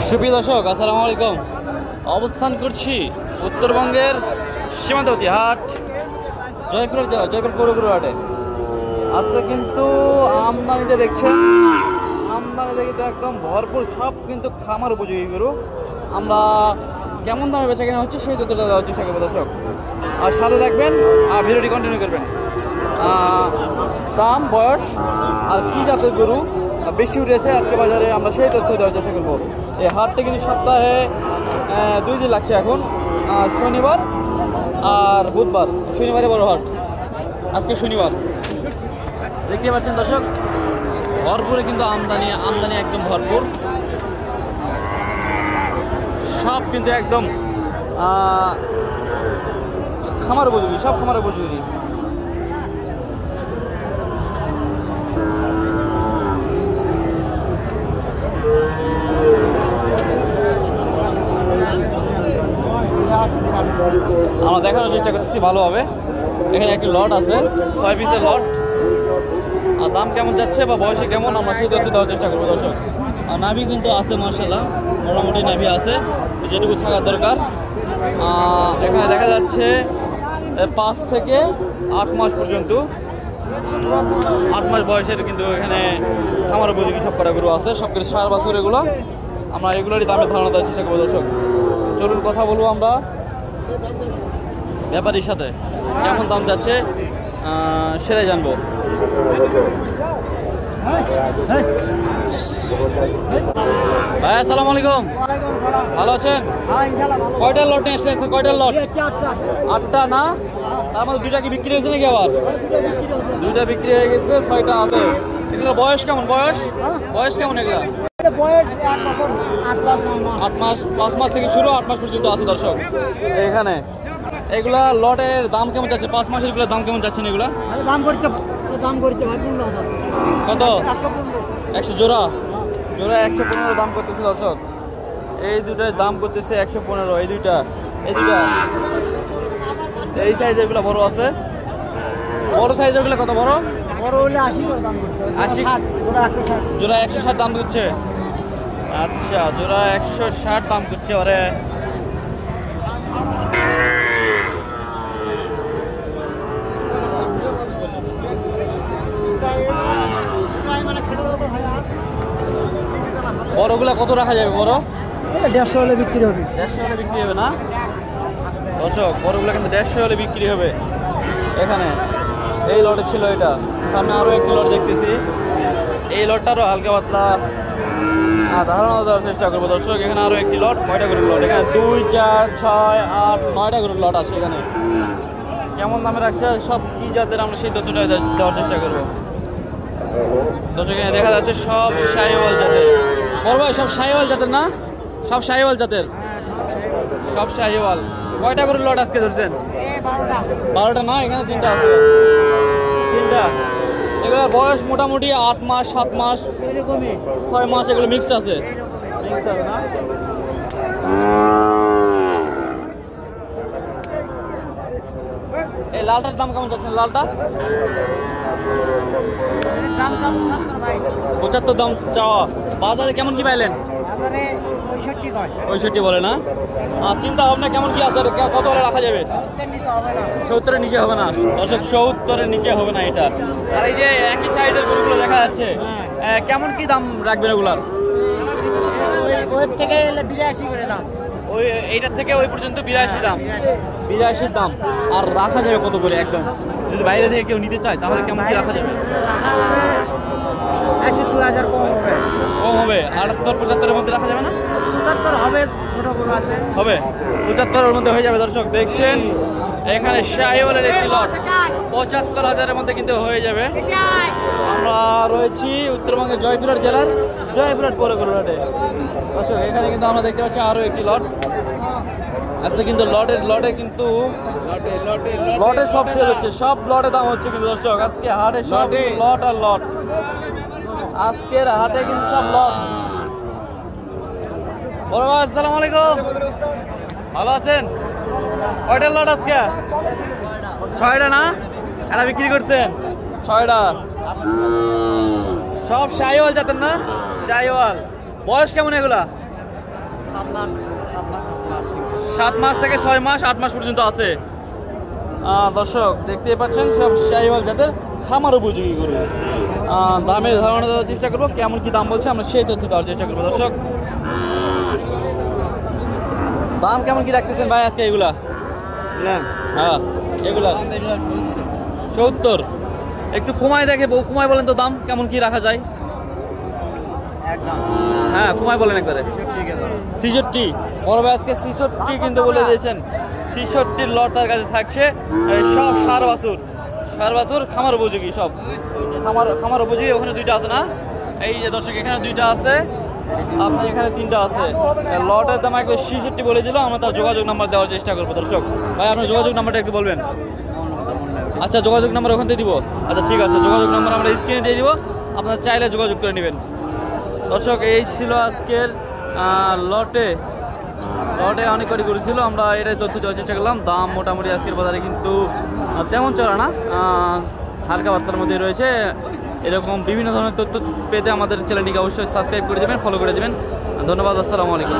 সুপ্রিয় দর্শক, আসসালামু আলাইকুম। অবস্থান করছি উত্তরবঙ্গের সীমান্তবর্তী হাট জয়পুর জেলা, জয়পুর পৌরগুরু হাটে। আজকে কিন্তু আমদানিতে দেখছেন, আমদানিতে কিন্তু একদম ভরপুর, সব কিন্তু খামার উপযোগী গরু। আমরা কেমন দামে বেচা কেনা হচ্ছে সেই তথ্যটা দেওয়ার চেষ্টা করবো দর্শক, আর সাথে দেখবেন আর ভিডিওটি কন্টিনিউ করবেন। দাম, বয়স আর কী জাতের গরু বেশি উঠেছে আজকে বাজারে, আমরা সেই তথ্য দেওয়ার চেষ্টা করবো। এই হাটটা কিন্তু সপ্তাহে 2 দিন লাগছে এখন, শনিবার আর বুধবার। শনিবারে বড় হাট, আজকে শনিবার। দেখতে পাচ্ছেন দর্শক, ভরপুরে কিন্তু আমদানি একদম ভরপুর, সব কিন্তু একদম খামার উপযোগী, সব খামার উপযোগী। আমরা দেখানোর চেষ্টা করতেছি ভালোভাবে। এখানে একটি লট আছে, 6 পিসের লট। আর দাম কেমন যাচ্ছে বা বয়সে কেমন, আমরা সেই তথ্য দেওয়ার চেষ্টা করবো দর্শক। আর নাভি কিন্তু আছে মাশাআল্লাহ, মোটামুটি নাভি আছে যেটুকু থাকার দরকার। এখানে দেখা যাচ্ছে 5 থেকে 8 মাস পর্যন্ত, 8 মাস বয়সের কিন্তু এখানে খামার উপযোগী সব কটা গরু আছে, সব কিছু 4 বছর। এগুলো আমরা এগুলোরই দামের ধারণা দেওয়ার চেষ্টা করবো দর্শক। চলুন কথা বলবো আমরা ব্যাপারীর সাথে, কেমন দাম যাচ্ছে সেটাই জানবো। ভাই আসসালামু আলাইকুম, ভালো আছেন? কয়টার লট নিয়ে এসেছেন? কয়টার লট? 8টা না? তার মধ্যে 2টা কি বিক্রি হয়েছে নাকি? আবার 2টা বিক্রি হয়ে গেছে, 6টা আছে। এগুলো বয়স কেমন? বয়স কেমন এগুলা? 8 মাস, 5 মাস থেকে শুরু, 8 মাস পর্যন্ত আছে দর্শক এখানে। এগুলা লটের দাম কেমন যাচ্ছে? 5 মাসের এগুলোর দাম কেমন যাচ্ছে? এগুলা দাম করছে কত? 100 জোড়া 115 দাম করতেছে দর্শক। এই দুটার দাম করতেছে 115। এই দুইটা এই সাইজের গুলা বড় আছে। বড় সাইজের গুলা কত? বড় হলে 80 দাম করছে, 80 জোড়া 160 দাম করছে। আচ্ছা, জোড়া 160 দাম করছে। ওরে বড়গুলা কত রাখা যাবে? বড় 150 হলে বিক্রি হবে। 150 হলে বিক্রি হবে না দর্শক? বড়গুলা কিন্তু 150 হলে বিক্রি হবে। এখানে এই লটে ছিল, এটা সামনে আরো একটি লট দেখতেছি। এই লটটারও হালকা পাতলা ধারণা দেওয়ার চেষ্টা করবো দর্শক। এখানে আরো একটি লট, 9টা গরুর লট। এখানে 2, 4, 6, 8, 9টা গরুর লট আছে এখানে। কেমন দামে রাখছে, সব কি জাতের, আমরা সেই তথ্যটা দেওয়ার চেষ্টা করবো দর্শক। এখানে দেখা যাচ্ছে সব শাহিওয়াল জাতের। বড় ভাই, সব শাহিওয়াল জাতের না? সব শাহিওয়াল জাতের, সব শাহিওয়াল। কয়টা গরুর লট আজকে ধরছেন? 12টা না? এখানে 3টা আছে, 3টা। এগুলোর বয়স মোটামুটি 8 মাস, 7 মাস, 6 মাস, এগুলো মিক্সড আছে না? এই লালটার দাম কেমন যাচ্ছেন? লালটা 75 দাম চাওয়া। বাজারে কেমন কি পাইলেন? 65 বলে না? চিন্তা ভাবনা কেমন কি আছে? কত হলে রাখা যাবে? 70-এর নিচে হবে না দর্শক, 70-এর নিচে হবে না এটা। আর এই যে একই সাইজের গরুগুলো দেখা যাচ্ছে, কেমন কি দাম রাখবেন এগুলার? থেকে 82 করে দাম। ওই এইটার থেকে ওই পর্যন্ত 82 দাম। 82 দাম। আর রাখা যাবে কত করে? একদম যদি বাইরে থেকে কেউ নিতে চায় তাহলে কেমন কি রাখা যাবে? 80-2000 কম হবে। 78-75-এর মধ্যে রাখা যাবে না? 75 হবে, ছোট গরু আছে, হবে 75-এর মধ্যে হয়ে যাবে দর্শক। দেখছেন এখানে শাহিওয়ালের একটি লট 75,000-এর মধ্যে কিন্তু হয়ে যাবে। আমরা রয়েছি উত্তরবঙ্গের জয়পুরহাট জেলার জয়পুরহাট পৌরগুরু হাটে দর্শক। এখানে কিন্তু আমরা দেখতে পাচ্ছি আরো একটি লট আজকে কিন্তু লটে কিন্তু লটে সব সেল হচ্ছে, সব লটে দাম হচ্ছে কিন্তু দর্শক। আজকে হাটে সব লট আর লট, আজকের হাটে কিন্তু সব লট। বড় ভাই আসসালামু আলাইকুম, ভালো আছেন? কয়টার লট আজকে? 6টা না? এটা বিক্রি করছেন 6টা? সব শাহিওয়াল জাতের না? শাহিওয়াল। বয়স কেমন এগুলা? 7 মাস থেকে 6 মাস 8 মাস পর্যন্ত আছে। দর্শক দেখতে পাচ্ছেন সব শাহিওয়াল জাতের খামার উপযোগী গরু। দামের ধারণা দেওয়ার চেষ্টা করবো, কেমন কি দাম বলছে আমরা সেই তথ্য দেওয়ার চেষ্টা করবো। দর্শক দাম কেমন কি রাখতেছেন ভাই আজকে এগুলা? হ্যাঁ এগুলা 70। একটু কমায় দেখে কমায় বলেন তো দাম কেমন কি রাখা যায়? হ্যাঁ কমায় বলেন একবারে। 66 বড় ভাই আজকে 66 কিন্তু বলে দিয়েছেন। 66 লট তার কাছে থাকছে। সব সার বাছুর খামার উপযোগী, সব খামার উপযোগী। ওখানে 2টা আছে না? এই যে দর্শক এখানে 2টা আছে, আপনার এখানে 3টা আছে। লটের দাম একবার 66 বলে দিল। আমরা তার যোগাযোগ নাম্বার দেওয়ার চেষ্টা করবো। দর্শক ভাই আপনার যোগাযোগ নাম্বারটা একটু বলবেন? আচ্ছা যোগাযোগ নাম্বার ওখান থেকে দিব। আচ্ছা ঠিক আছে, যোগাযোগ নাম্বার আমরা স্ক্রিনে দিয়ে দিব, আপনারা চাইলে যোগাযোগ করে নেবেন। দর্শক এই ছিল আজকের লটে অনেক কটি গরু ছিল, আমরা এটাই তথ্য দেওয়ার চেষ্টা করলাম। দাম মোটামুটি আজকের বাজারে কিন্তু তেমন চড়া না, হালকা পাতলার মধ্যে রয়েছে। এরকম বিভিন্ন ধরনের তথ্য পেতে আমাদের চ্যানেলটিকে অবশ্যই সাবস্ক্রাইব করে দেবেন, ফলো করে দেবেন। ধন্যবাদ, আসসালামু আলাইকুম।